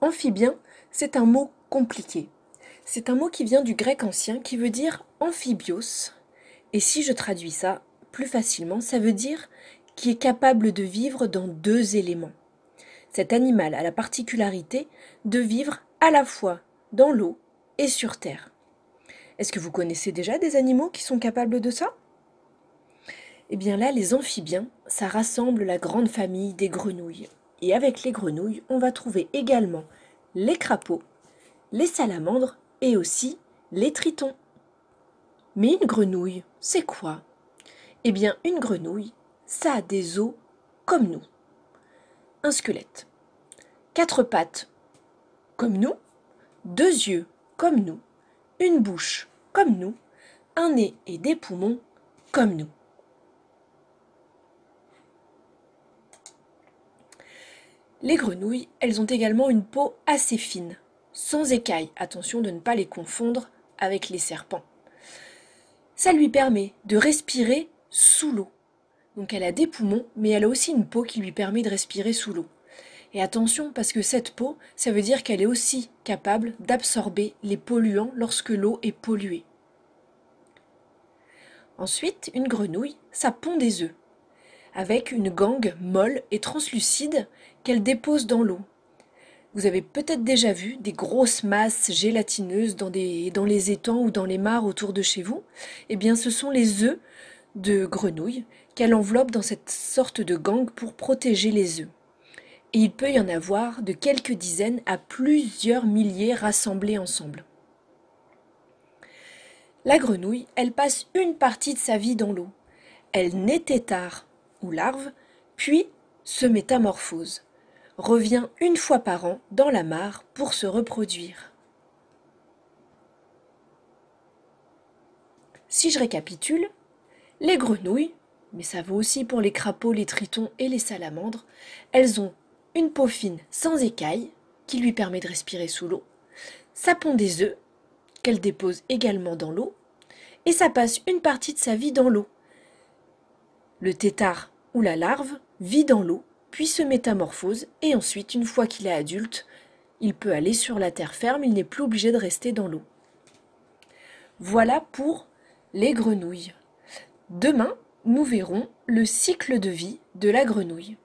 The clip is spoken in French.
Amphibien, c'est un mot compliqué. C'est un mot qui vient du grec ancien qui veut dire amphibios. Et si je traduis ça plus facilement, ça veut dire qui est capable de vivre dans deux éléments. Cet animal a la particularité de vivre à la fois dans l'eau et sur terre. Est-ce que vous connaissez déjà des animaux qui sont capables de ça? Eh bien là, les amphibiens, ça rassemble la grande famille des grenouilles. Et avec les grenouilles, on va trouver également les crapauds, les salamandres et aussi les tritons. Mais une grenouille, c'est quoi? Eh bien, une grenouille, ça a des os comme nous. Un squelette, quatre pattes comme nous, deux yeux comme nous, une bouche comme nous, un nez et des poumons comme nous. Les grenouilles, elles ont également une peau assez fine, sans écailles. Attention de ne pas les confondre avec les serpents. Ça lui permet de respirer sous l'eau. Donc elle a des poumons, mais elle a aussi une peau qui lui permet de respirer sous l'eau. Et attention, parce que cette peau, ça veut dire qu'elle est aussi capable d'absorber les polluants lorsque l'eau est polluée. Ensuite, une grenouille, ça pond des œufs, avec une gangue molle et translucide qu'elle dépose dans l'eau. Vous avez peut-être déjà vu des grosses masses gélatineuses dans les étangs ou dans les mares autour de chez vous. Eh bien, ce sont les œufs de grenouille qu'elle enveloppe dans cette sorte de gangue pour protéger les œufs. Et il peut y en avoir de quelques dizaines à plusieurs milliers rassemblés ensemble. La grenouille, elle passe une partie de sa vie dans l'eau. Elle naît tétard ou larve, puis se métamorphose, revient une fois par an dans la mare pour se reproduire. Si je récapitule, les grenouilles, mais ça vaut aussi pour les crapauds, les tritons et les salamandres, elles ont une peau fine sans écailles qui lui permet de respirer sous l'eau. Ça pond des œufs qu'elle dépose également dans l'eau et ça passe une partie de sa vie dans l'eau. Le tétard ou la larve vit dans l'eau, puis se métamorphose et ensuite, une fois qu'il est adulte, il peut aller sur la terre ferme, il n'est plus obligé de rester dans l'eau. Voilà pour les grenouilles. Demain, nous verrons le cycle de vie de la grenouille.